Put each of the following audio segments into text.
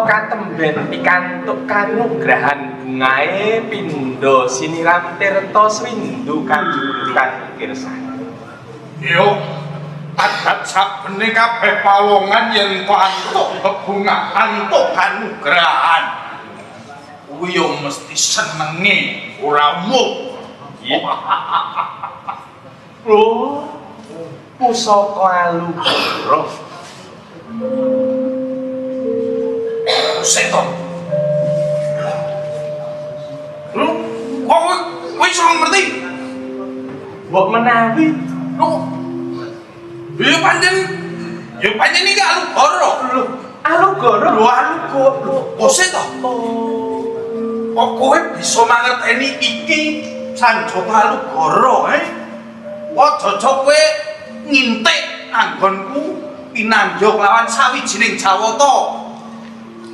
katemben pikantuk kanugrahan bungae pindha siniram tirta swindu kajujuran kirsani. Yo, adat sabene kabeh pawongan yen antuk bebungah antuk kanugrahan. Kuwi yo mesti senenge ora muk. Oh, pusaka alugara. Seto. Lu, kowe iso ngerti? Mbok menawi Lu, ya pancen iki alugara. alugara. Seto. Kok kowe bisa mangerteni iki sanjata alugara, Aja kowe ngintik anggonku pinanggih lawan sawijining jawata.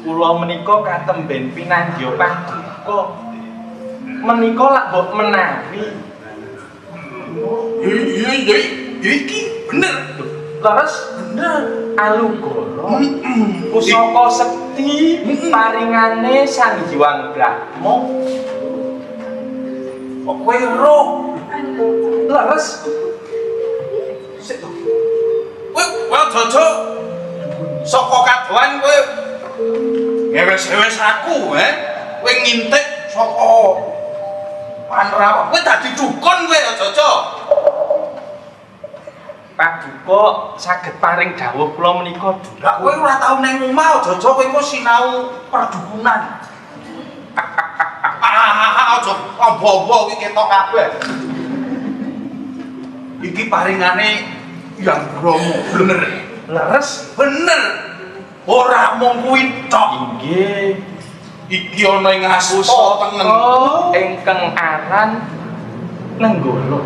Kula menika katemben pinanggih paduka. Menika lak mbok menawi. Iya, iki bener. Leres bener alugara. Pusaka sekti paringane Sang Hyang Brahma. Kok kowe roh? Leres Sik to. Kowe aja saka kadohan kowe ngewes-ngewes aku, Kowe ngintik saka panrawa. Kowe dadi dukun kowe aja. paduka saged paring dawuh kula menika dulu. Lah kowe ora tau nang omah aja kowe engko sinau perdukunan. Aja ombo-ombo iki ketok kabeh. Iki paringane Yang Bromo, bener. Leres Bener. Ora mung kuwi tok. inggih Iki ana ing asta tengen. ingkang aran Nenggala.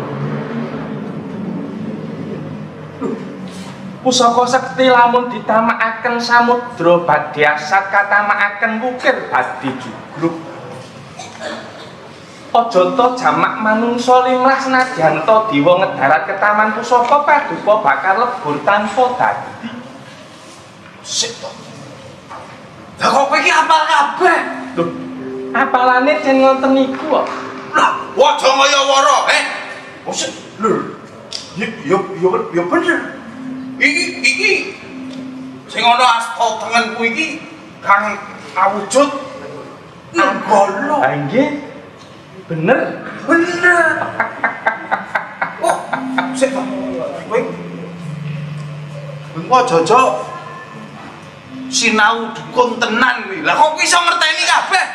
Pusaka sekti lamun ditamakaken samudra badhe asat katamakaken wukir badhe jugruk. Aja ta jamak manungsa limrah senadyan ta dewa ngedarat ke taman pusaka paduka bakal lebur tanpa dadi. Sik to. Lah kok kowe iki apal kabeh? Lho, apalane jen ngoten niku kok. Lah, aja ngaya-wara, Sik, lho. Ya bener. Iki sing ana asta tengenku iki kang awujud Nenggala. Ha nggih. Bener. Oh, sik to. Kowe engko aja sinau dukun tenan kuwi. Lah kok iso ngerteni kabeh?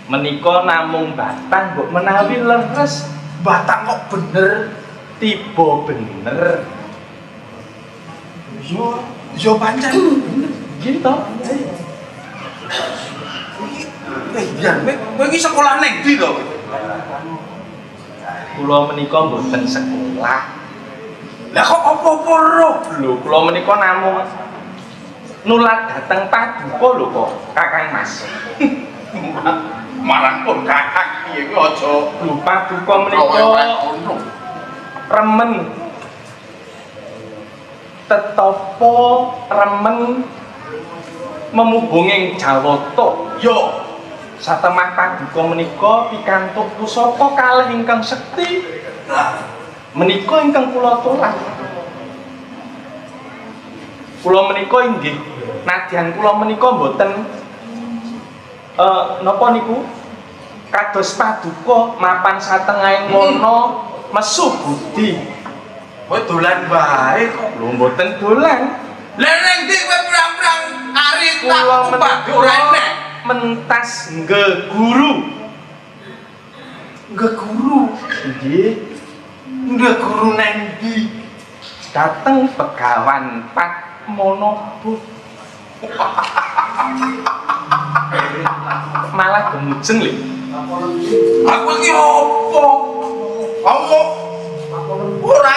Menika namung batang mbok menawi leres Batang kok bener. tiba bener. Yo pancen. Gitu. Kowe iki sekolah ning ndi to? Kula menika mboten sekolah. Lah kok apa-apa roh? Lho, kula menika namung nulat dateng paduka lho kok, Kakang Mas. Marang pun kakak piye kuwi aja Lho, paduka menika remen tetapa remen memubunging jawata. yo Satemah paduka menika pikantuk pusaka kalih ingkang sekti. Menika ingkang kula tolak. Kula menika inggih nadyan kula menika mboten napa niku kados paduka mapan satengahing wana mesu budi. kowe dolan wae kok. Lho mboten dolan. Lah ning ndi kowe pirang-pirang ari tak Kula tumpah ora enek. mentas ngeguru. Ngeguru. Nggih, Ngeguru nang ndi? dateng Begawan Padmanaba. Malah gemujeng lho. Aku iki apa? Kamu ora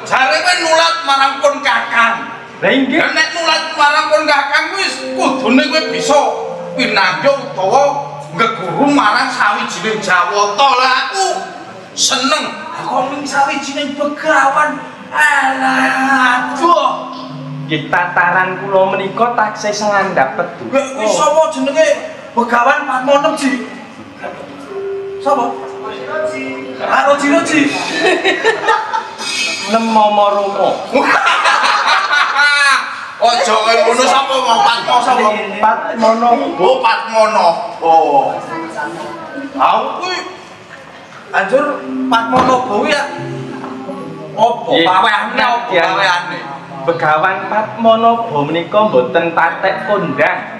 jare kowe nulat marang pun kakang. Lah inggih, Nek nulat marang pun kakang wis kudune kowe bisa pinanggih utawa ngeguru marang sawijining jawata. Lah aku seneng aku ning sawijining begawan. Alah, aduh. Nggih tataran kula menika taksih sengandhap Wek kuwi sapa jenenge Begawan Patmonem Ji? Sapa? Karo Jiroji. Nemomo romo. Ojo kaya ngono sapa mau Patmo sapa? Patmono. Oh Patmono. Oh. Aku kuwi anjur Patmono kuwi ya. Opo pawehane opo pawehane? Begawan Patmonobo menika mboten patek kondang.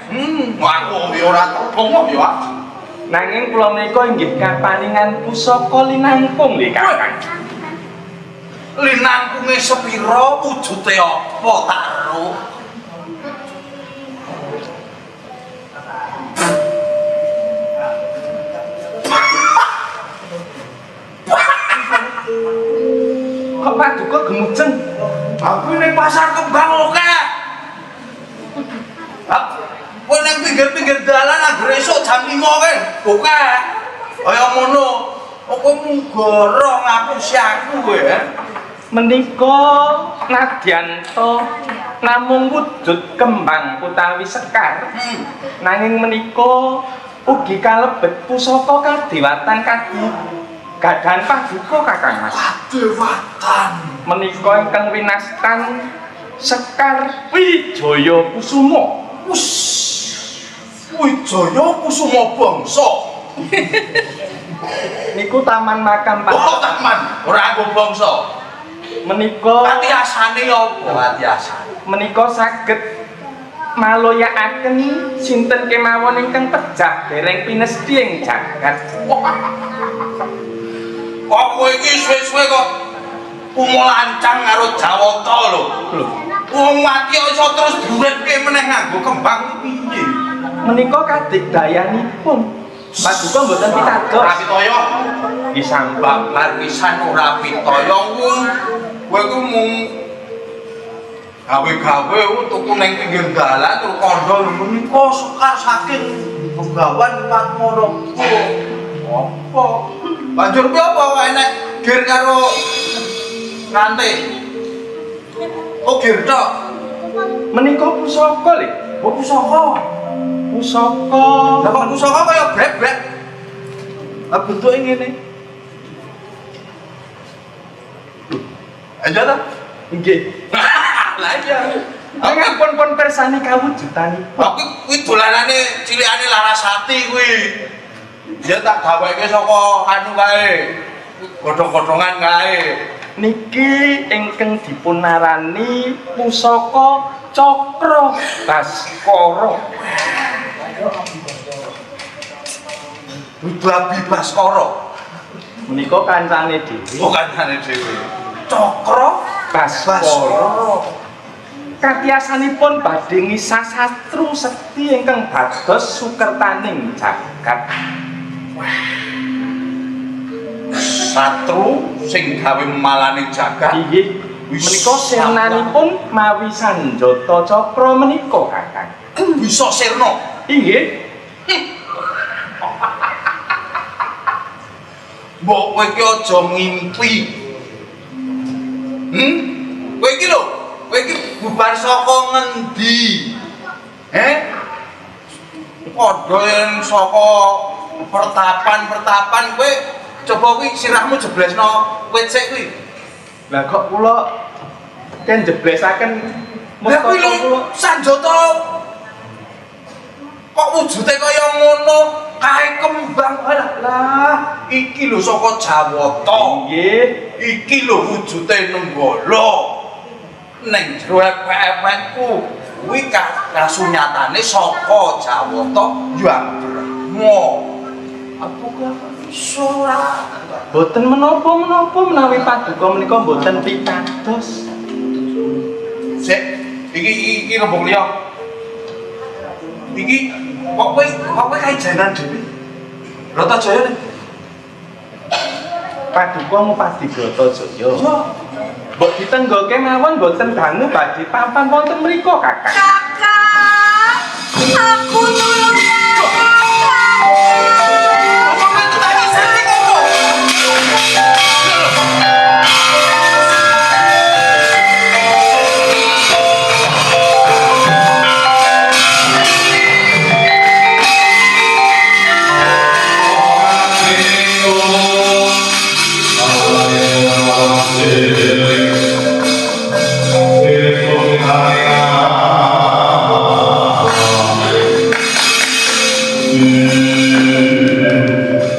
Aku yo ora tepung yo. Nanging kula menika inggih kapaningan pusaka linangkung nggih Kakang. Linangkunge sepira wujude apa tak ero? Kok paduka gemujeng? Aku ning pasar kembang oke. Kowe ning pinggir-pinggir dalan anggere esuk jam 5 kowe. Oke. Kaya ngono. Kowe nggoro ngapusi aku kowe. Menika nadyanto namung wujud kembang utawi sekar. Nanging menika ugi kalebet pusaka kadewatan kadi gadahan paduka Kakang Mas. Kadewatan. Menika ingkang winastan Sekar Wijaya Kusuma. Wijaya Kusuma Bangsa. Niku taman makam Pak. Oh, taman. Ora nggo bangsa. Menika Atiasane apa? Atiasane. menika saged maloyakaken sinten kemawon ingkang pejah dereng pinesti ing jagat. Kok kowe iki suwe-suwe kok umulancang karo Jawata lho. Wong mati iso terus diuripke meneh nganggo kembang piye? Menika kadigdayanipun. Paduka mboten pitados. Ora pitaya. Nggih sampun. Bakar pisan ora pitaya kowe ku mung gawe-gawe tuku ning pinggir dalan terus kandha menika sekar saking Begawan Patmono. Apa? Banjur piye apa enek gir karo ngante? Oh gir tok. Menika pusaka lho. Oh pusaka. Pusaka. Lah kok pusaka kaya brek-brek. Lah bentuke ngene. Aja ta? Nggih. Lah iya. Nanging pun persani kawujutanipun. Aku kuwi dolanane cilikane Larasati kuwi. Ya tak gaweke saka anu kae. Godhong-godhongan kae. Niki ingkang dipunarani pusaka Cakra Baskara. Babi Baskara. Menika kancane dhewe. Oh kancane dhewe. Cakra Baskara. Katiasanipun badhe ngisah satru sekti ingkang dados sukertaning jagat. Satru Sing gawe malaning jagat. inggih menika sirnanipun mawi Sanjata Cakra menika Kakang. Bisa sirna. Inggih. Mbok kowe iki aja ngimpi. Kowe iki lho, kowe iki bubar saka ngendi? Padha yen saka pertapan kowe coba kuwi sirahmu jeblesno wit sik kuwi. Lah kok kula kan jeblesaken Lah kuwi lho Sanjata. Kok wujude kaya ngono? Kae kembang lah. Iki lho saka Jawata. Nggih. Iki lho wujude nenggala. Ning jero epek-epekku kuwi kasunyatane saka Jawata Hyang Brahma. Apakah iso ora? Boten menapa-menapa menawi paduka menika boten pitados. Sik, iki rembug liya. Iki kok kowe kae jalan dhewe. Bratajaya nih. Paduka ngupadi Bratajaya. Iya. Mbok ditenggoke mawon boten dangu badhe papan wonten mriku, Kakang. Kakak, aku tulung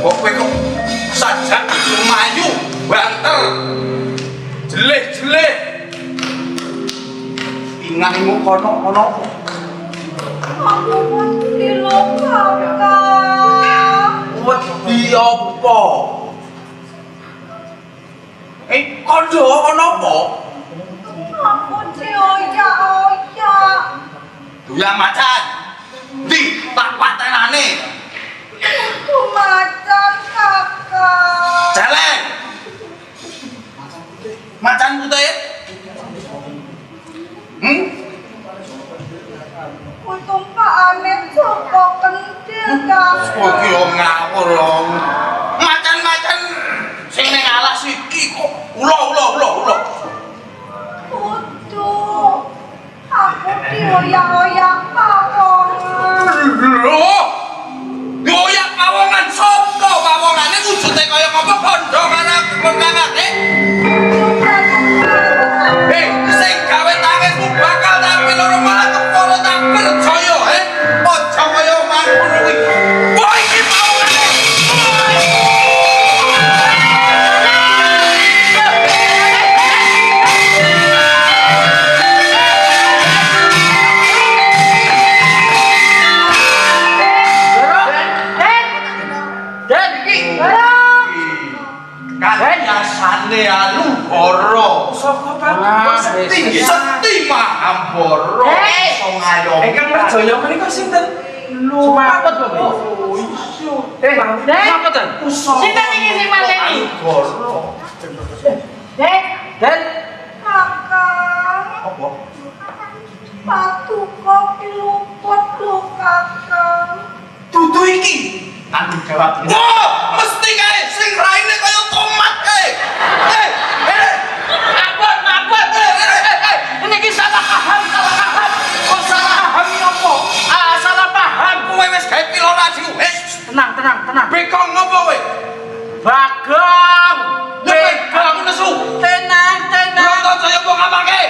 Kok kowe kok sajak lumayu banter. Jeleh-jeleh. Ingatmu kono-kono. Aku wedi lho kakak. Wedi apa? Kondo ana apa? Aku dioyak-oyak. Duyang macan. Ndi tak patenane. Itu macan kakak. Celeng. Macan putih. Untung Pak Anet sapa kentil kakak. Oh ki yo ngawur lho. Macan-macan sing ning alas iki kok ulo. Kudu. Aku dioyak-oyak pawongan. Lho. Goyak pawongan sapa pawongane wujude kaya apa kondongan aku konangane. Sing gawe tangismu bakal tapi loro malah kepala tak percaya, Aja kaya ngono kuwi. Woi iki pawongane. Biasane alu boro. Sapa Pak? Sekti Mahambara. Iso ngayomi. Ingkang merjaya menika sinten? Semaput, Bapak. Oh iya. Napa ten? Sinten iki sing mateni? Boro. Den. Kakak. Apa? Patu kok diluput lho kakak. Dudu iki. Tanggung jawab. Wah, mesti kae sing raine kaya tomat kae. Mampun. Niki salah paham. Kok salah paham napa? Salah paham. Kowe wis gawe pilorasi wis. Tenang. Bekong ngopo kowe? Bagong. Bekong nesu. Tenang. Brontojaya mbok ngapake?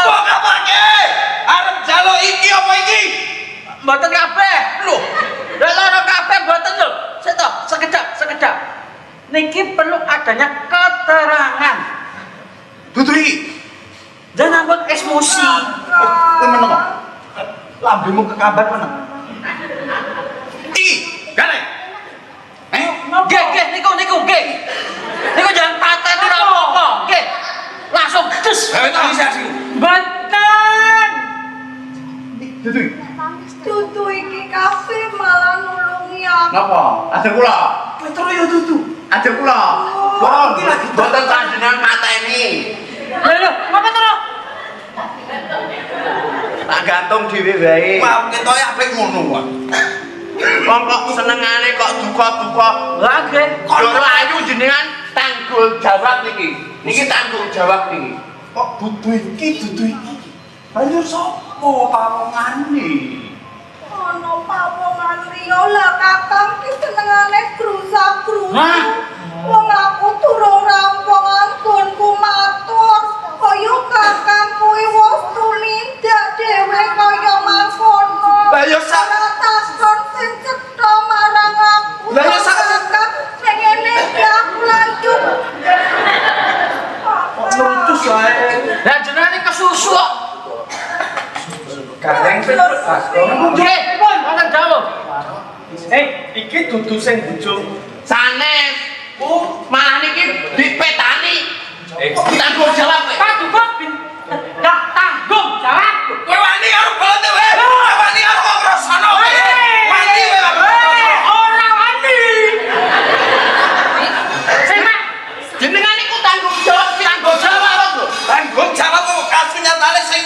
Mbok ngapake? Arep jaluk iki apa iki? Mboten kabeh. Lho, Lah loro kabeh mboten lho. Sekedap. Niki perlu adanya keterangan. dudu iki. Jangan buat emosi. Kowe meneng kok. Lambemu kekambat meneng. Iki, garek. Ayo, Nggih, niku nggih. Niku jangan pateni ora apa-apa. Nggih. Langsung des. gawe tangisi. Mboten. Dudu iki. Dudu iki kafe malah nulungi aku. Napa? Ajeng kula. Petro ya dudu. Ajeng kula. Wah, iki lagi boten panjenengan mateni. Lho, ngapa to? Tak gantung dhewe wae. Maaf ketoke apik ngono kok. Wong kok senengane kok duka-duka. Lah nggih. Kok ayu jenengan tanggung jawab niki. Niki tanggung jawab niki. Kok dudu iki. Banjur sapa pawongane? Ono pawongan liya lah kakang ki senengane grusak-grusuk. Wong aku durung rampung anggonku matur. Kaya kakang kuwi wis tumindak dhewe kaya mangkono. Lah ya sak- Ora takon sing cetha marang aku. Lah ya sak- kakang sing ngene iki aku lanjut. Kok lutus wae. Lah jenenge kesusu kok. Gareng Petro. Nggih, pun wonten dawuh. Iki dudu sing bojo. Sanes. Malah niki dipetani. Tanggung jawab kowe. Paduka gak tanggung jawab. Kowe wani karo bote wae. Wani karo wong rasana wae. Wani wae. Ora wani. Sing mak Jenengan niku tanggung jawab lho. Tanggung jawab kok kasunyatane sing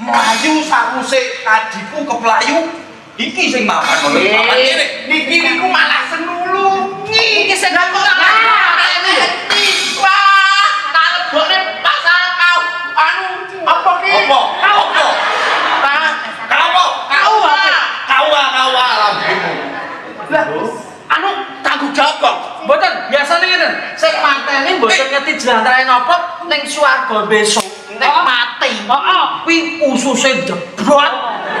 mlayu sakuse adiku keplayu. Iki sing mapan ngono. Mapan kene. Niki niku malah senulungi. iki sing kok Wah, kalebone pasal kau. Anu apa ki? Apa? Kawa lambemu. Anu tanggung jawab kok. mboten biasane ngeten. Sing mateni mboten ngerti jlantrane napa ning swarga besok. Nek mati. Heeh. Kuwi ususe jebrot,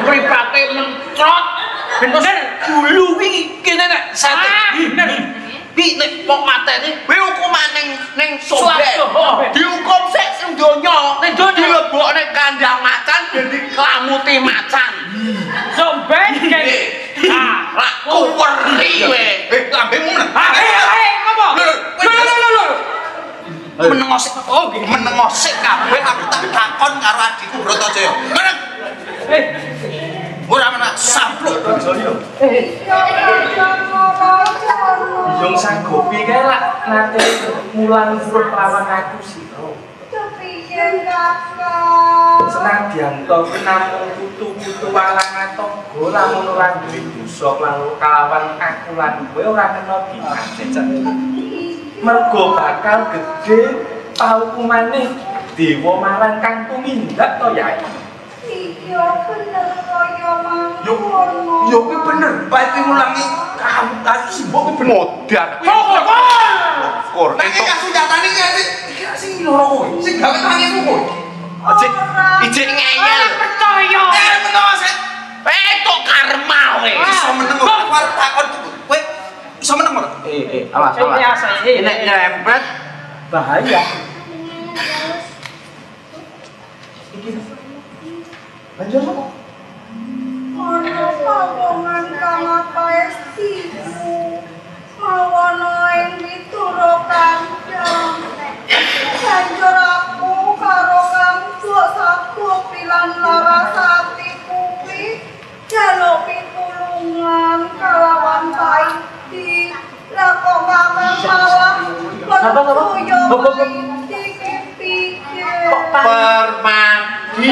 mripate mencrot. Bener. Dulu iki kene nek sate. Bener. Bi nek wong mateni, kuwi hukuman ning sombet. Swarga. Dihukum sik ning donya. Ning donya. Dilebokne kandang macan dadi klamuti macan. Sombet kan. Lah kuweri kowe. Lambemu meneng. Ngomong. Lho. Menengosik. Oh, menengosik kabeh aku tak takon karo adikku Bratajaya. Meneng. Ora menak sampluk. Joyo. Ya Yung sanggopi kae lak nate mulang suruh lawan aku sira. kepiye kakak? Senadyan to namung putu-putu walang atangga lamun ora duwe dosa kalawan aku lan kowe ora kena dimate cek. Mergo bakal gedhe paukumane dewa marang kang tumindak to ya. Iya bener kaya Yo kuwi bener. Bae ngulangi kamu simbok kuwi bener. Kor. Nek kasus nyatane iki sing loro kowe. Sing gawe tangimu kowe. Ijik ngeyel. Percaya. Menawa sik. Tok karma kowe. Iso meneng kok arep takon kowe. Iso meneng ora? Awas. Nek nyerempet Bahaya. Iki. Lanjut apa? Ana pawongan kang apestiku mawana ing pituro kandhang. Banjur aku karo kang Saku pilan Larasati kuwi jaluk pitulungan kalawan Paidi. Lah kok malah Permadi.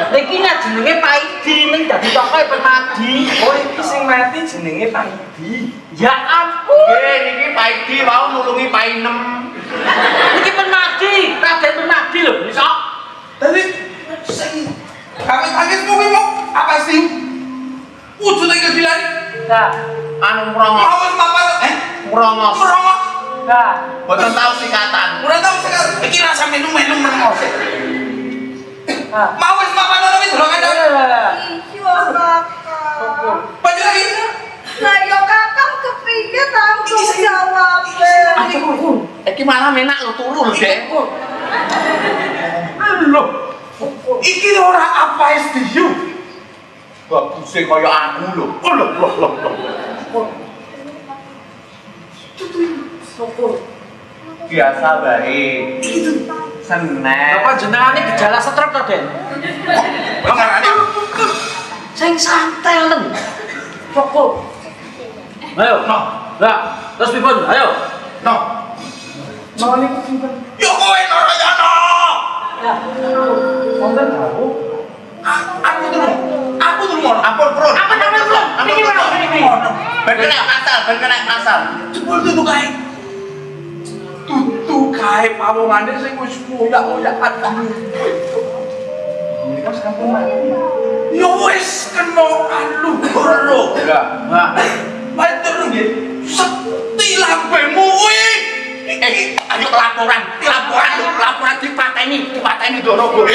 Iki nek jenenge Paidi ning dadi tokoe Permadi. Oh iki sing mati jenenge Paidi. Ya ampun. Nggih niki Paidi wau nulungi Painem. Iki Permadi, Raden Permadi lho, iso. Dadi sing gawe tangismu kuwi mau apa sih? Wujud iki dilan. Nah, Anu mrongos. Mau mapan Mrongos. merongok. nah. Boten tau sikatan. Ora tau sekali. Iki rasa menu-menu menengok. Nah. Mau wis mapan ono wis durung ada. Iya kakak. Banjur lagi. Lah yo kakak kepiye tanggung jawabe? Iki malah menak lho turu lho, Dek. Lho. Iki ora apa SDU. Baguse kaya aku lho. Loh. Biasa bae. Seneng. Apa jenengane gejala stroke to, Den? Kok ngarani? Sing santai ten. Syukur. Ayo, no. Lah, terus pripun? Ayo. No. Nolih sinten? Yo kowe Narayana. Ya. Wonten tahu? Aku dulu mau ampun bro. Apa namanya belum? Niki wae, niki. Ben kena asal. Jebul tutu kae. Tutu kae pawongane sing wis moyak-moyakan kamu. Ini kan sampun mati. Yo wis kena luhur lho. Ya. Nah. Matur nggih. Sekti lambemu kuwi. Ayo laporan dipateni Doro.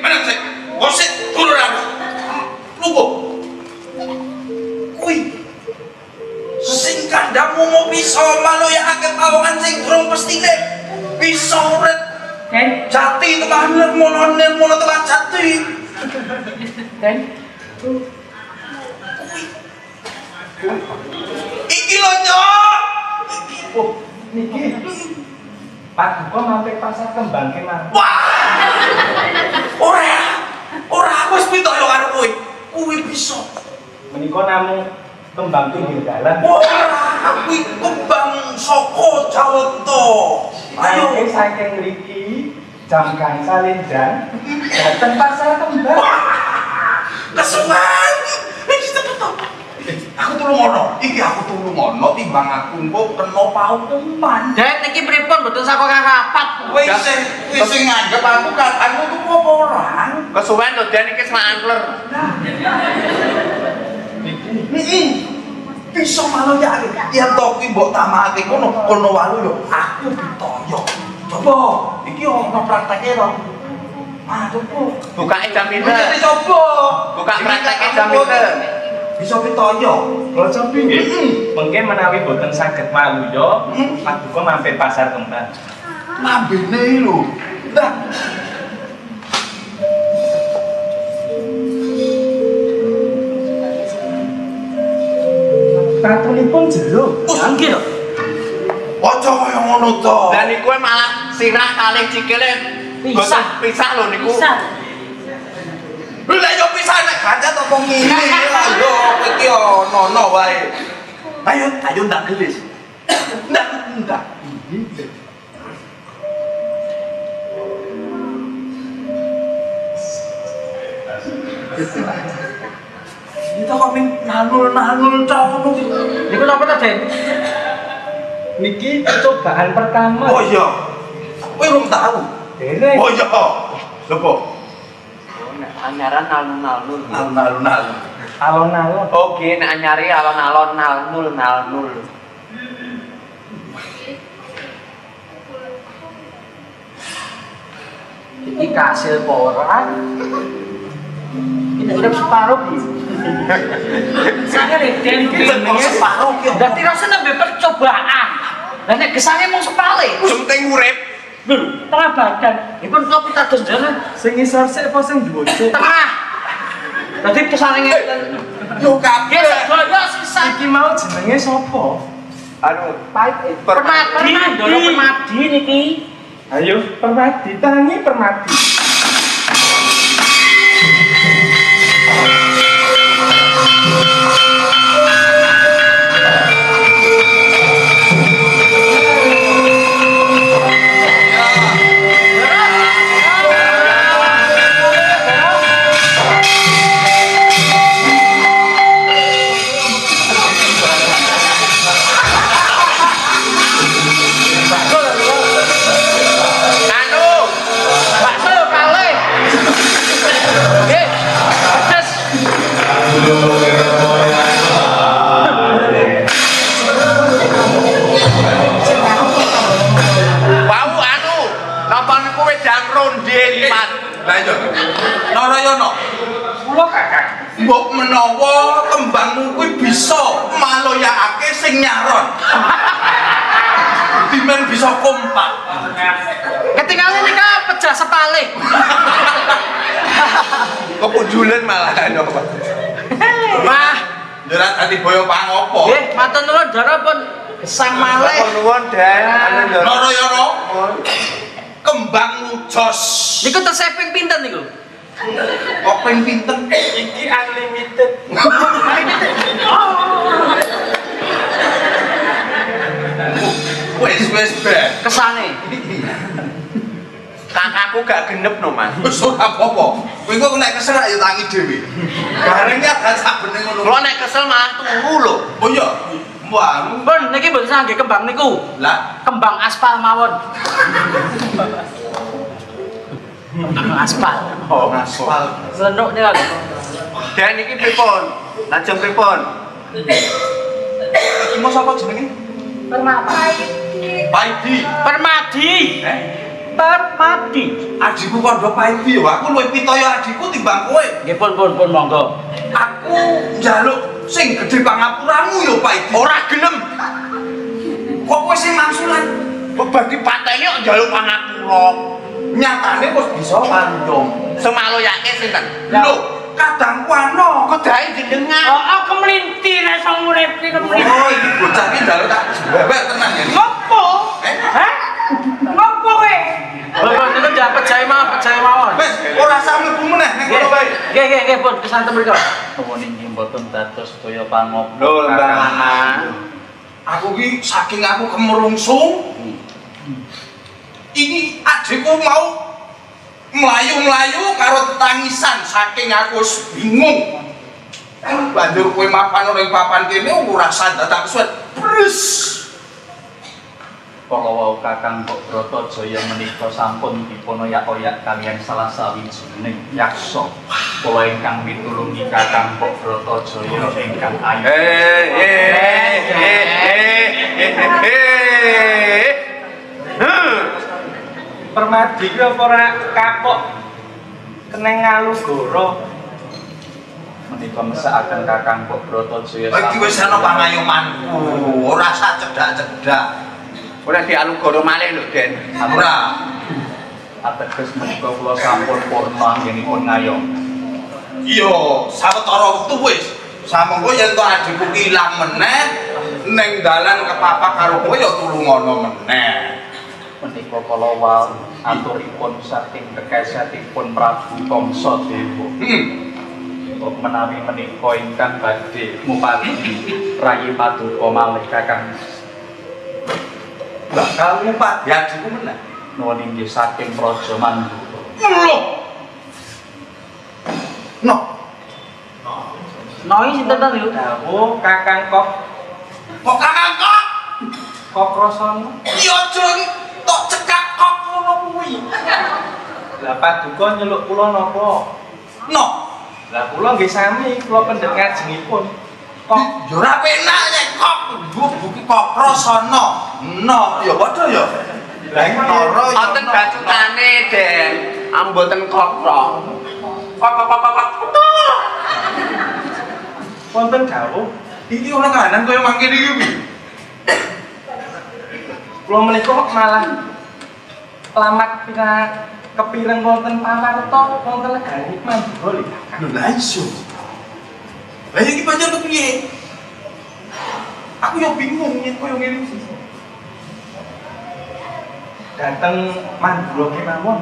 Menang sik. Bosik turun aku. Lugo. Kuwi. Sing kandhamu mau bisa maloyakake pawongan sing durung pestine. Bisa urip. Den, Jati tekan nirmono tekan jati. Den. Iki lho nyok. Oh, niki. Pak Duko mampir pasar kembang kemana? Wah. Ora aku wis pitok yo karo kowe. Kuwi bisa. Menika namung kembang pinggir dalan. Wah, kuwi kembang saka Jawata. Ayo. Ayo saking mriki jam gangsal Lendang dateng pasar kembang. Kesuwen. Iki cepet to. Aku turu ngono. Iki aku turu ngono timbang aku engko kena paukuman. Den, niki pripun mboten saka karapat. Kowe sing nganggep aku kakangmu tuh apa ora? Kesuwen lho Den iki semak angler. Heeh. Bisa maloyake. Yen to kuwi mbok tamake kono walu yo aku ditoyo. Coba iki ono prakteke to. Buka jam pinter. Iki coba. Buka prakteknya jam pinter. Bisa pitoyo. Bocah pinggir. Mungkin menawi boten saged malu yo, Pak Duko mampir pasar kembang. Lambene lho. Ndak. Tatunipun jero. Anggi lho. Aja kaya ngono to. Dan niku malah sirah kalih cikile pisah lho niku. Pisah. Lha yo pisah nek gajah to kok ngene. Lho, iki ono wae. Ayo ndak gelis. Ndak. Kita kok min nanul cowok iki. Niku napa ta, Den? Niki percobaan pertama. Oh iya. Kowe belum tahu. Dene. Oh iya. Lho kok Nek anyaran alun-alun. alun-alun. Alon-alon. Oke, nek anyari alon-alon nalnul. Iki kasil apa ora? Ini udah separuh iki. Saya Den Kok separuh ki. Dadi rasane nembe percobaan. Lah nek gesane mung sepale. Penting urip. Lho, tengah badan. Ipun kok pitados jalan Sing ngisor sik apa sing dhuwur sik? tengah. Dadi kesane ngeten. Yo kabeh. Ya sedaya sisa Iki mau jenenge sapa? Anu, permadi ndoro permadi niki. Ayo, Permadi, tangi Permadi. anu, Bakso kalih. Nggih. Pedes. wau anu, napa niku wedang ronde limat. Lah iya. Narayana. Kula kakak. Mbok menawa kembangmu kuwi bisa maloyakake sing nyaron. Dimen bisa kompak. Ketinggalan nika pecah sepale. Kepunjulan malah anu. Wah, Jerat ati boyo pangopo. nggih, matur nuwun Dara pun gesang malih. Nuwun Den, anu Ndoro. Narayana. Kembangmu jos. Niku terseping pinten niku? Kok ping pinten? Iki unlimited. Wes ben. Kesane. Kakakku gak genep no, Mas. Wis ora apa-apa. Kowe kok nek kesel ya tangi dhewe. Garenge ada sabene ngono. Kula nek kesel malah turu lho. Oh iya. Wah, Pun niki mboten sanggih kembang niku. lah Kembang aspal mawon. Kembang aspal. oh aspal. Lenuk nika. Den iki pripun? Lajeng pripun? Iki mau sapa jenenge? Permadi. Paidi. Permadi. Permadi. Adikku kandha Paidi yo. Aku luwih pitaya adikku timbang kowe. Nggih pun monggo. Aku njaluk sing gedhe pangapuramu yo Paidi. Ora gelem. Kok kowe sing mangsulan? Bagi pateni kok njaluk pangapura. Nyatane wis bisa kandhong. Semaloyake sinten? Lho, kadangku ana. Kedahe jenengan. Oh, kemelinti nek sang urip ki kemelinti. Oh, iki bocah iki njaluk tak jebek tenan ya. Ngopo? Hah? Ngopo kowe? Bapak niku jangan percaya mawon. Wes, ora usah mlebu meneh nek ngono wae. Nggih, pun kesanten mriku. Nuwun inggih mboten dados daya pangop. Lho, Mbak. Aku ki saking aku kemerungsung. Ini adikku mau melayu-melayu karo tangisan saking aku wis bingung. Banjur kowe mapan ning papan kene ora sadatan suwet. Bres. Para wau Kakang Mbok Bratajaya menika sampun dipunoyak-oyak kaliyan salah sawijining yaksa. Kula ingkang mitulungi Kakang Mbok Bratajaya ingkang ayu. Permadi ki apa ora kapok? keneng Ngalugoro. Menika mesakaken Kakang Mbok Bratajaya. Iki wis ana pangayomanku, ora usah cedak-cedak. Ora dialugoro malih lho, Den. Ora. Ateges menika kula sampun purna anggenipun ngayom. Iya, sawetara wektu wis. Samengko yen to adikku ilang meneh ning dalan kepapak karo kowe ya tulungono meneh. Menika kala wau aturipun saking kekasatipun Prabu Kamsadewa. Menawi menika ingkang badhe mupati rayi paduka malih Kakang Bakal ngupat adikku meneh. nuwun inggih saking Praja Mandura. Lho. No. Noi sinten to niku? Dawuh Kakang Kok Kakang kok. Rosana. Iya aja tok cekak kok ngono kuwi. Lah paduka nyeluk kula napa? No. Lah kula nggih sami, kula pendhet ngajengipun. Kok Yo ora penak nek kok buki kok krasana. No, ya padha ya. lah iki Nara ya. Wonten bacutane, Den. Amboten kokro. Kok. wonten dawuh Iki ora kahanan kaya mangkene iki piye? kula menika kok malah lamat kepireng wonten pamarta wonten negari Mandura lho. Lho la iso. Lah iki pancen kepiye? Aku yo bingung yen koyo ngene iki. Dateng Mandura kemawon.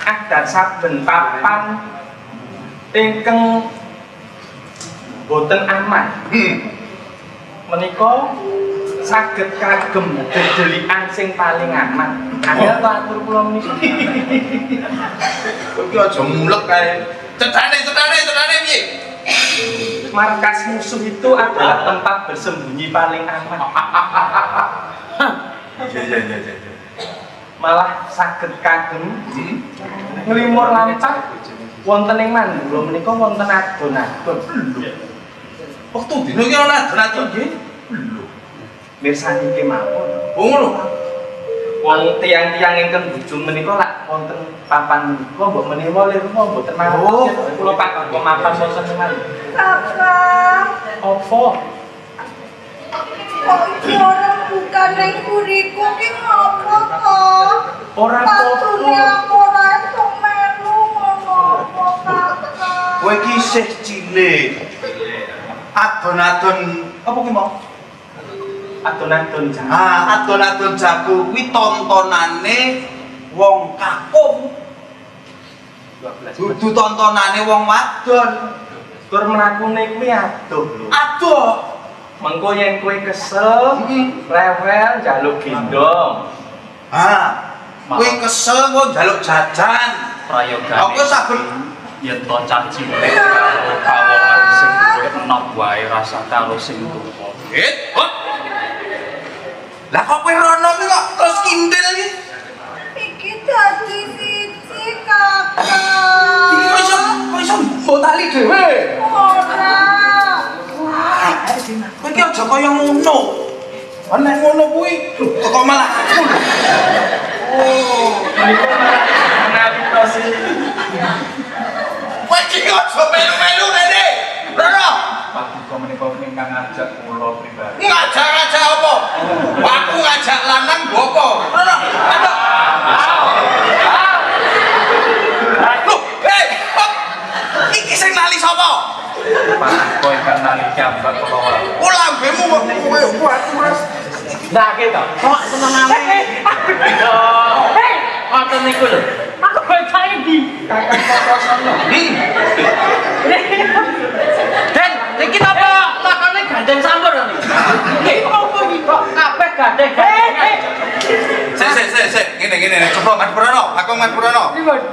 Adat saben papan ingkang boten aman. Menika saged kagem dedelikan sing paling aman. Angel to atur kula menika. Kok iki aja mulek kae. Cedane piye? Markas musuh itu adalah tempat bersembunyi paling aman. Ya. Malah saged kagem nglimur lampah wonten ing Mandura menika wonten adon-adon. Waktu dino iki ana adon-adon nggih. Mirsani kemawon. Oh ngono. Wong tiang-tiang ingkang bujung menika lak wonten papan menika mbok menawa lirma mboten Oh. mawon. Kula papan mapan wonten ing Mandura. Kakak, Apa? kok iki orang bukan yang kuriku ki ngopo to? Ora Patune apa-apa. aku ora iso melu ngono apa kakak. Kowe iki isih cilik. Adon-adon apa ki mau? Adon-adon jahat. Adon-adon jago kuwi tontonane wong kakung. 12. Dudu tontonane wong wadon. Tur mlakune kuwi adoh lho. Aduh. Mengko yen kowe kesel, rewel njaluk gendong. Kowe kesel kok njaluk jajan. Prayogane Aku saben yen to caci karo kawongan sing duwe enot wae rasa karo sing tuwa. Lah kok kowe rono ki kok terus kindel iki? Iki dadi siji kakak. Iki kok iso mbok tali dhewe. Ora. Kowe iki aja kaya ngono. Nek ngono kuwi kok malah aku lho. Oh, menika menawi to sih. Kowe iki aja melu-melu rene. Rono. Paduka menika ingkang ngajak kula pribadi. Ngajak-ngajak apa? Aku ngajak lanang bopo. Rono. Ayo. Loh, iki sing nali sapa? Paduka ingkang nalika ambak kula wau. Ulambemu kowe aku ras. Ndake to. Kok senengane. Hei, ngoten niku lho. Aku bacae di. Kakang Rosana. Den, niki napa lakone gandeng sampur to niki? Nggih, opo iki kok kabeh gandeng. Sik. Ngene. Coba Mas Brono, aku Mas Brono.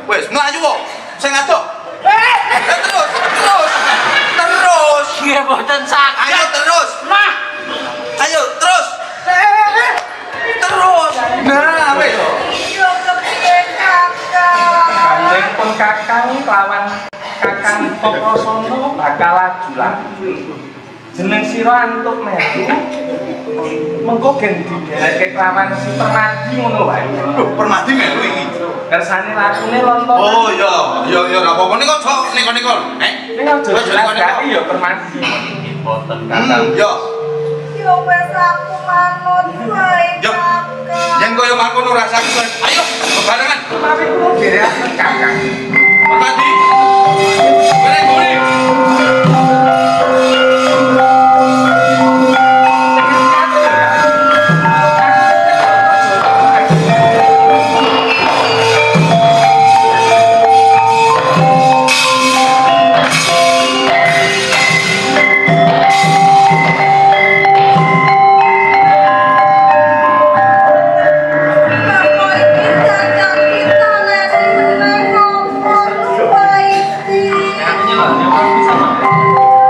Wis, mlayu kok. Sing adoh. Terus. Nggih boten saged. Ayo terus. Mah, Ayo terus. Terus. Nah, wis. Yo kepiye kakak? Gandeng pun kakang kelawan kakang Kok Rosana bakal laju. Jeneng sira antuk melu. Mengko gen didereke kelawan si Permadi ngono wae. Loh, Permadi melu iki. kersane lakune lontong. Oh iya, ora apa-apa ning aja nek-nek. Ning aja dilakoni ya permati. Boten kakang. Yo. Yo wes aku manut wae Yo. kakak. Yen koyo mangkono rasane. Ayo, bebarengan. Tapi kulo dhereaken kakang. Permati. Boleh, boleh. Bapak iki jajan kita lesi meneng ngopo wae iki.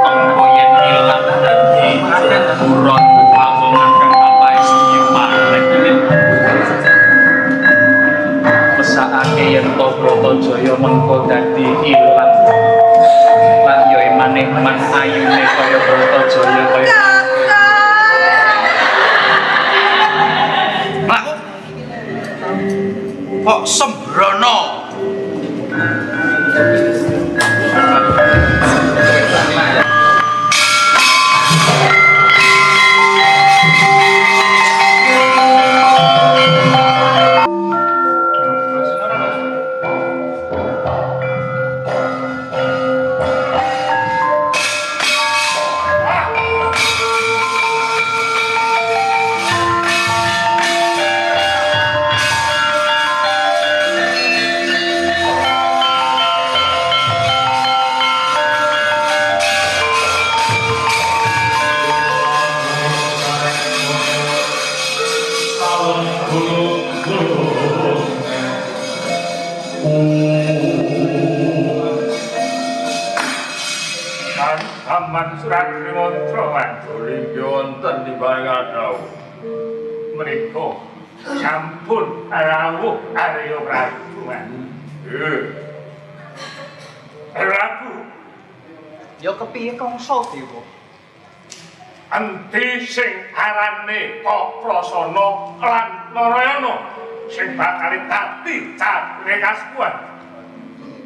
Engko yen ilang dadi buron pawongan kang apaes diyu maneh. Pesakake yen to Bratajaya mengko dadi ilang. Lan yo maneh man ayune kaya Bratajaya kaya Mlaku. Kok sembrono? Aman surat mantra manjuling wonten di Banggadau. Menika sampun rawuh Arya Prabu. Prabu, Ya kepiye kangsa dewa? enti sing arane Kaprasana lan Narayana sing bakal dadi cature kasuwan.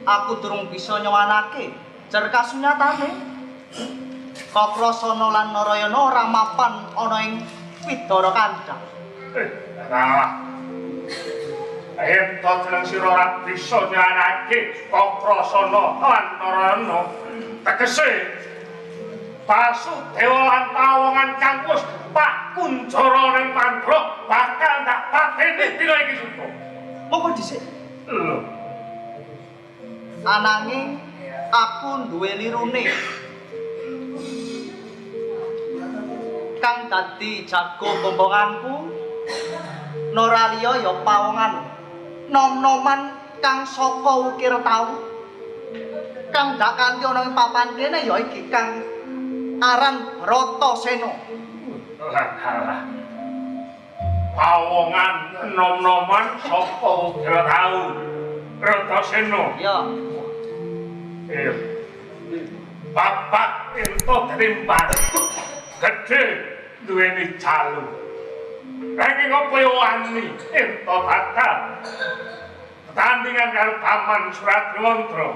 Aku durung bisa nyawanake jar kasunyatane. Kaprasana lan Narayana ora mapan ana ing Widara Kandhang. Salah. Yen to jeneng sira ora bisa nyanake Kaprasana lan Narayana, tegese Basudewa lan pawongan kang wis Pak Kunjara ning Pandra bakal ndak pateni dina iki suto. Monggo dhisik. Lho, Ananging aku duwe lirune. Kang dadi jago bombonganku Noraliya ya pawongan nom-noman kang saka ukir tau kang dak kanthi ana ing papan kene ya iki kang aran Bratasena. lah. Pawongan nom-noman saka ukir tau. Bratasena. Ya, Iya. Bapak ento timbang gede duweni calon. Lagi ngopo yo wani ento bakal tandingan karo Paman Suratmantra.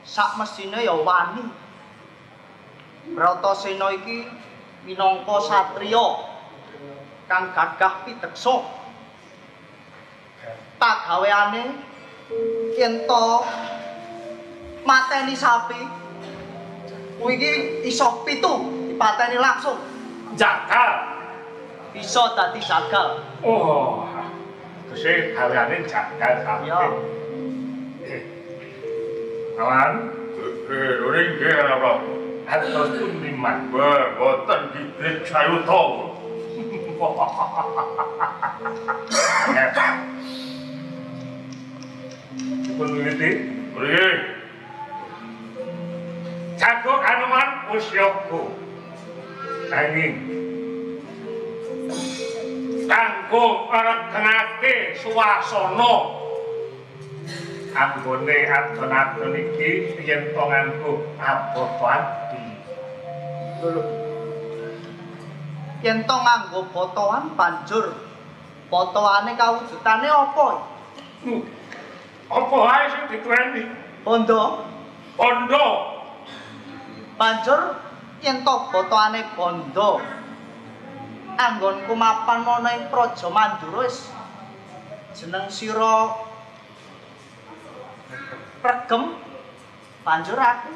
sak mesine ya wani. Bratasena iki minangka satriya kang gagah piteksa. Pagaweane yen to mateni sapi kuwi iki iso 7 dipateni langsung. Jagal. Bisa dadi jagal. Oh. Kese gaweane jagal sampe. Ya. Kawan, ring ke apa? Atos uniman, boten diberi sayuto. Pun ngerti? Beri. Jago Hanuman usiaku. Angin. Kanggo ngregengake suasana. Anggone adon-adon iki yen to nganggo abotoan. Yen to nganggo botoan banjur botoane kawujudane apa? Apa ae sing dituweni? Bondo Bondo. banjur yen to botane bondo anggonku mapan ana ing Praja Mandura wis jeneng sira regem banjur aku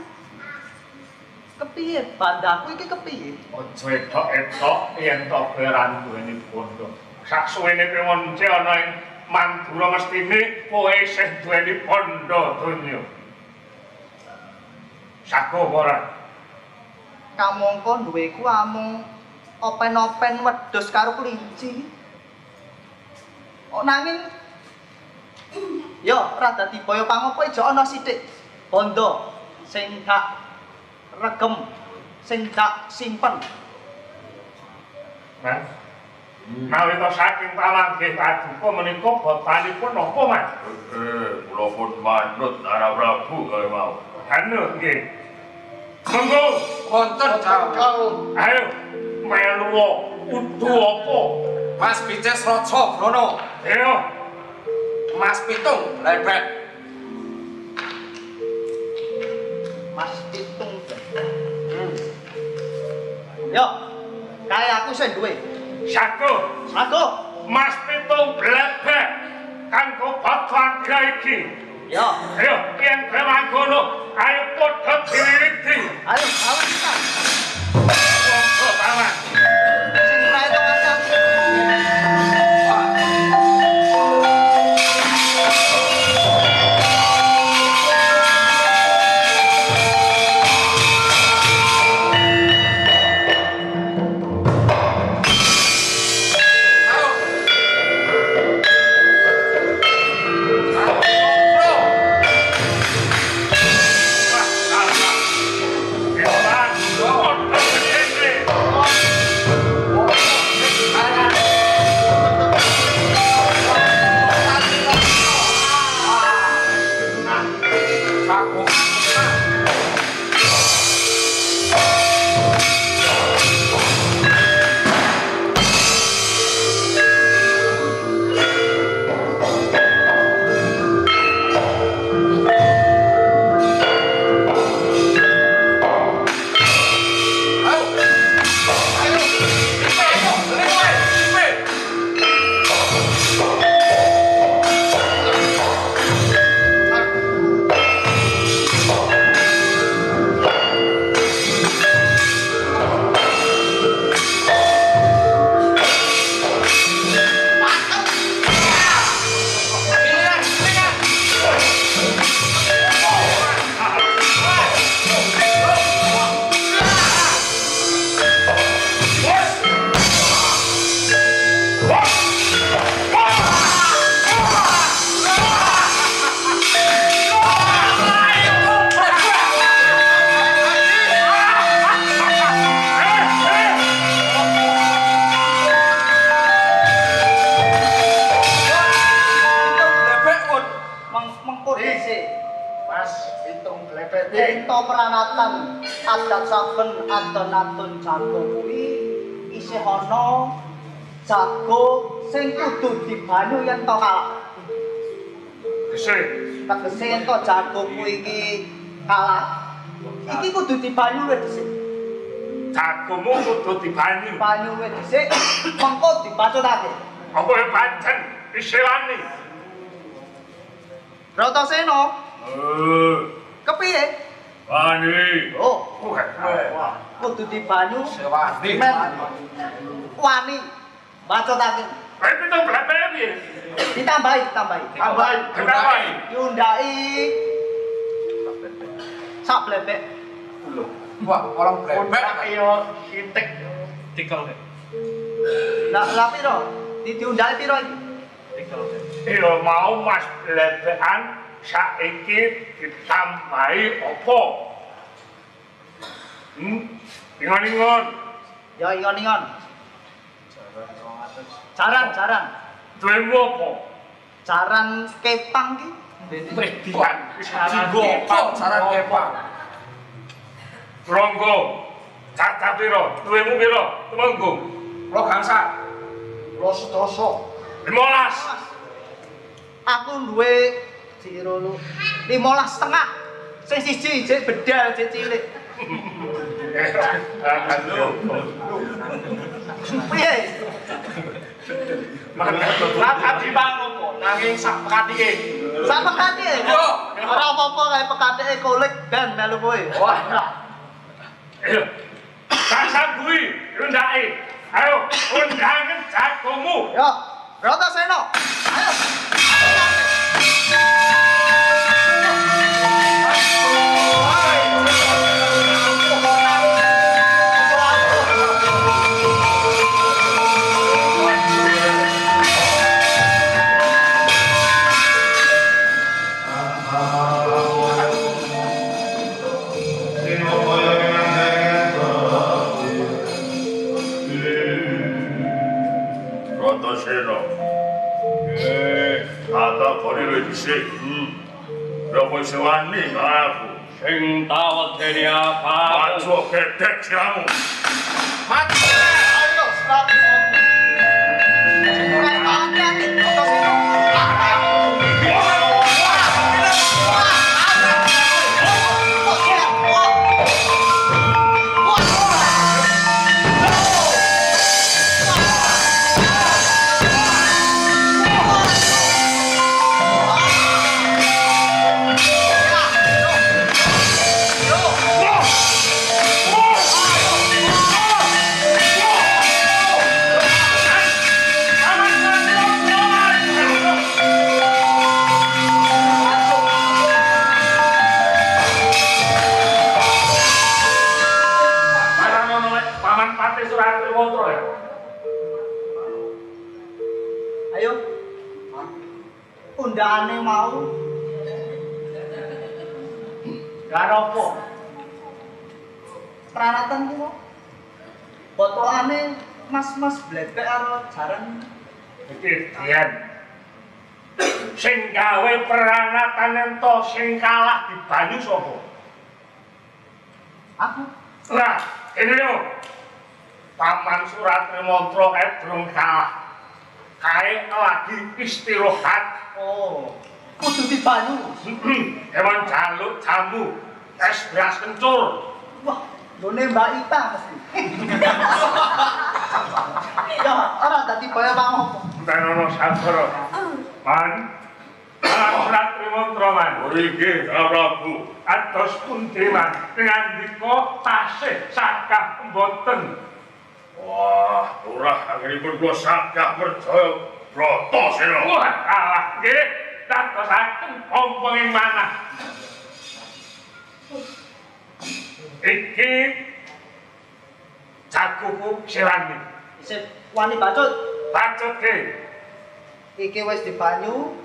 kepiye bandaku iki kepiye Aja etok-etok yen to beran duweni bondo. Sak suwene wonce ana ing Mandura mestine kowe isih duweni bondo donya. Sako ora. kamangka duweku amung open-open wedhus karo kelinci. Nanging yo ora dadi baya pangopo aja ana sithik bondo sing gak regem, sing gak simpen. Mas. Nalika saking pamanggih paduka menika botanipun napa, Mas? Kula pun manut Nara Prabu kaya mau. Anu nggih. Monggo Wonten Jawang. ayo melu udu apa? Mas Bices Raja Brana. Ayo Mas Pitung Lebek. Mas Pitung. Yo, kae aku sing duwe. sako Aku, Mas Pitung blebek kanggo batuan iki. yo, Ayo yen kemangkono ayo padha diwiwiti. ayo awan kita. Monggo paman. Sing rae to kacang. Ento peranatan adat saben adon-adon jago kuwi isih ana jago sing kudu dibanyu yen to kalah. Gese, Tegese yen to jago kuwi iki kalah. Iki kudu dibanyu wis dhisik. jagomu kudu dibanyu. Banyu wis dhisik mengko dibacutake. Apa yang pancen isewani? Bratasena, kepiye? Wani. Oh, Wah. kudu dibanyu Sewani. men wani bacotake. Kowe pitung blebek piye? Ditambahi. Kenapa? Diundaki sak blebek. Wah, orang Lebek. Iya, sintek. Tikel. Lah piro? Diundaki piro iki? Iya mau Mas blebekan saiki ditambahi apa? Ingon-ingon. Ya ingon-ingon. Jaran. Duwemu apa? Jaran kepang ki. Median. Digopok saran kepang. Ronggo. Caca piro? Duwemu piro? Temenggung. Lo gangsa. 15. Aku duwe jiro lu 15,5. Sing siji jek bedal jek cilik. Piye? Tadi bangun kok, nanging sak pekatike. Sak pekatike? Yo. Ora apa-apa kae pekatike kulik dan melu kowe. Wah. Ayo. Tak sanggui, rundake. Ayo, undangan jagomu. Yo, Bratasena. Ayo. Bratasena. Kata kowe dhisik. Berapa sewani aku? Sing tawedeni apa? Maju gedek siramu. Mati. Ayo, stop. Hati-hati, Bratasena. Paman Pati Suratriwantara ya. Ayo. Undangane mau. Karo apa? Peralatan ku mau. Botolane mas-mas blebek karo jarang. Iki Dian. Sing gawe peralatan ento sing kalah di banyu sapa? Aku. Nah, ini yo. Paman Suratriwantara kae durung kalah. Kae lagi istirahat. Oh, kudu di banyu. Emang jaluk jamu es beras kencur. Wah, lone Mbak Ita mesti. Ya, ora dadi kaya wong. Tenono sabar. Man. Paman Suratriwantara man. Mriki, Prabu. Atos pundi man ngandika tasih sagah mboten. Wah, ora anggenipun kula sagah percaya Bratasena. Wah, kalah nggih. Dadosaken ompong ing manah. Iki jagoku Sirani. Isih wani bacut. Bacut ge. Iki wis di banyu.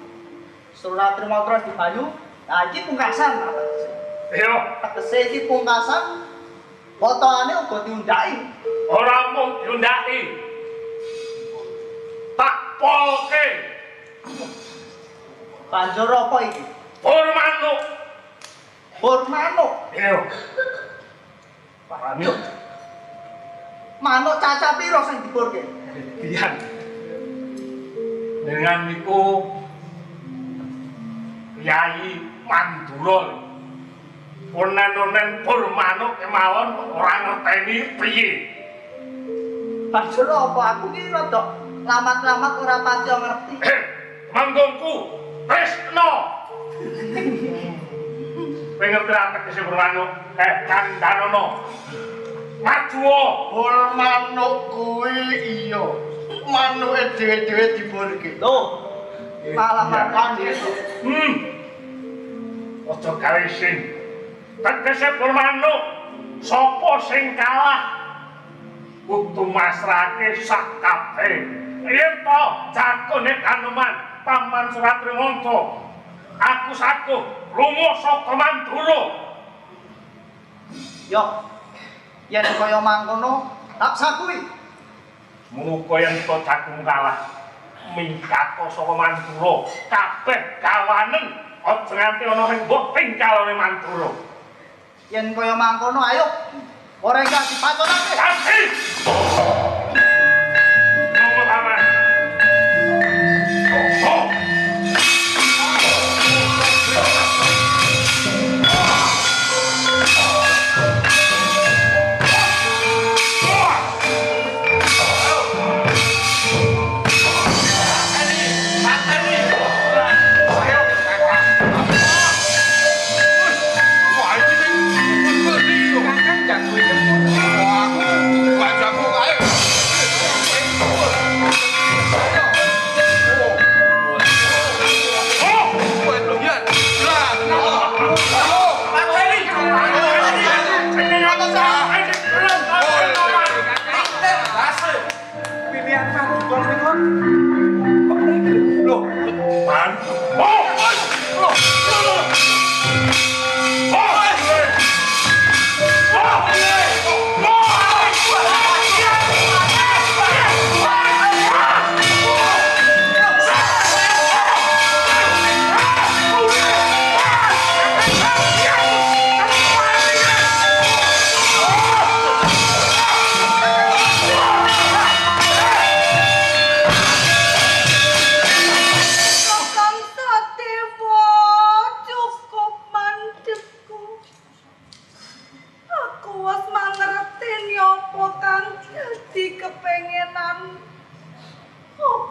Suratriwantara di banyu. Nah, iki pungkasan. Yo, Tegese iki pungkasan. Fotone uga diundhaki. ora mung diundhaki. Tak polke. Banjur apa iki? Pur manuk. Bor manuk. Yo. Waduh. Manuk caca piro sing diburke? Dian. Dengan niku Kyai Mandura. Onen-onen pur manuk kemawon ora ngerteni piye. Banjur apa aku ki rada lamat-lamat ora pati ngerti. Manggungku Tresna. Pengerti ra tegese pur manuk Kandanono. Maju. Bor manuk kuwi iya. Manuke dhewe-dhewe diburke. Lho. Malah makan itu. Aja gawe sing tegese pur manuk sapa sing kalah kudu masrahke sak kabeh. Yen to jagone Kaneman Paman Suratriwantara aku sakuh lunga saka Mandura. Yo. Yen kaya mangkono, tak sakui. Muga yen to jagung kalah mingkat saka Mandura kabeh kawanen aja nganti ana sing mbok tinggalane Mandura. Yen kaya mangkono ayo. Ora gak dipaconake. Ganti. Nunggu Paman. Oh.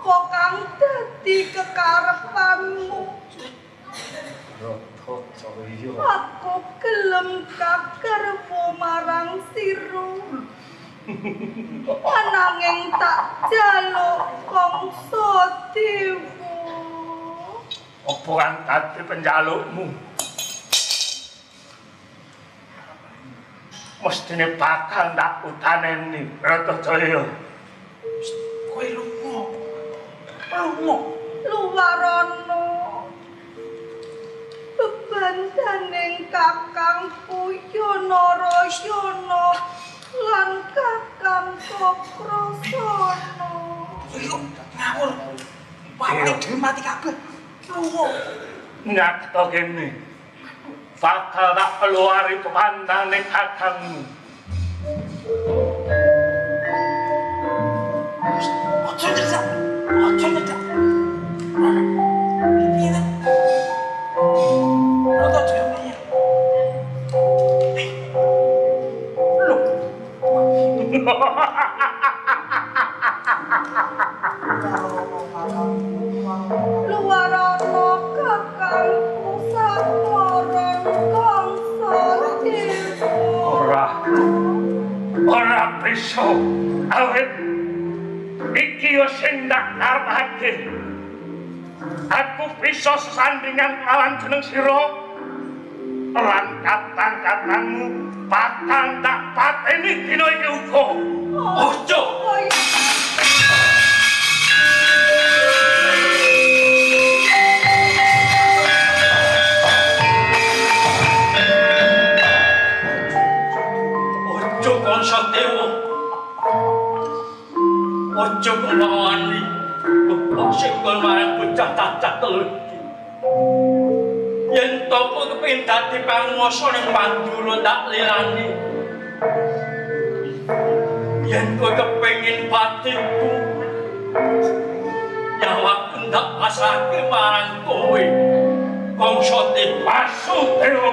Apa kang dadi kekarepanmu? Ratacaya. Aku gelem kakarepmu marang sira. Ananging tak jaluk kongso dewa. Apa kang dadi penjalukmu? Mestine bakal tak utaneni Ratacaya. Kowe lunga. Luwarana bebandaning kakangku Yanarayana lan kakang Kakrasana. Ayo ngawur. Bapake dhewe mati kabeh. Lunga. Nyata kene. Bakal tak keluari pemandane kakangmu. Ojo nyedak. Ojo nyedak. Ini. Rata jane. Luwarana kakangku samoron kangsa dewa. Ora bisa awet iki yo sing tak karepake. Aku bisa sesandingan kawan jeneng sira lan katang-katangmu bakal tak pateni dina iki uga. Ojo. Ojo kongso dewa. Ojo ngawani. Kok sikul marang bocah cacah telu iki. Yen topo kepengin dadi panguwasa ning Pandura tak lirani. Yen kowe kepengin patiku. Nyawaku tak pasrahke marang kowe. Kongso Wasudewa.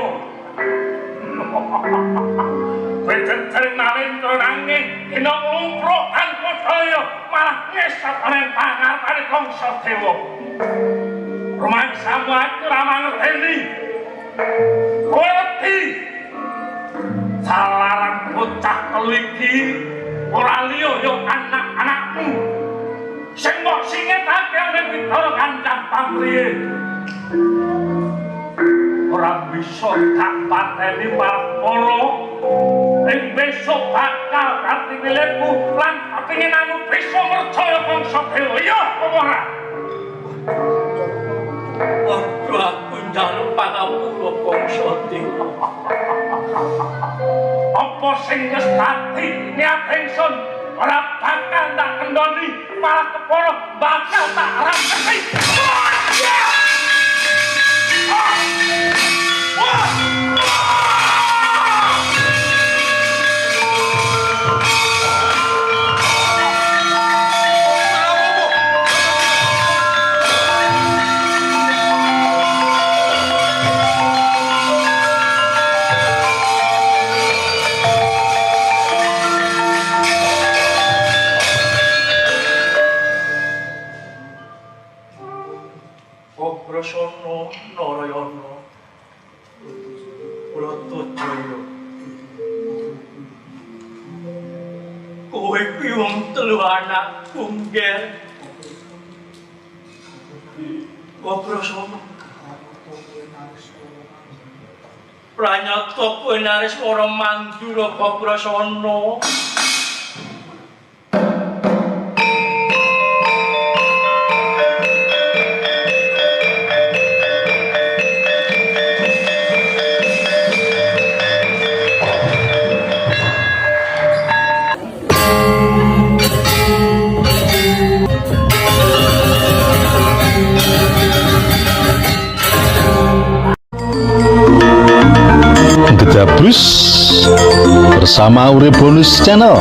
Kowe tetel nalendra nanging dina lumpruk tanpa daya malah ngesot nang pangarepane Kangsa Dewa. Rumangsamu aku ora mangerteni. Kowe wedi. Salaran bocah telu iki ora liya ya anak-anakmu. Sing mbok singetake ning Bidara Kancang Pamriye. Ora bisa tak pateni Marpala. Ing besok bakal dadi milikmu lan kepinginanmu bisa percaya Kangsa Dewa. Iya apa ora? Waduh aku njaluk pangapura Kangsa Dewa. Apa sing wis dadi niat ingsun ora bakal tak kendoni, malah kepara bakal tak rampesi. Kakrasana Narayana Ratacaya. Kowe kuwi wong telu anak tunggal. Kakrasana. Pranyata kowe Nareswara Mandura Kakrasana. Gedabrus bersama Urip Bonus Channel.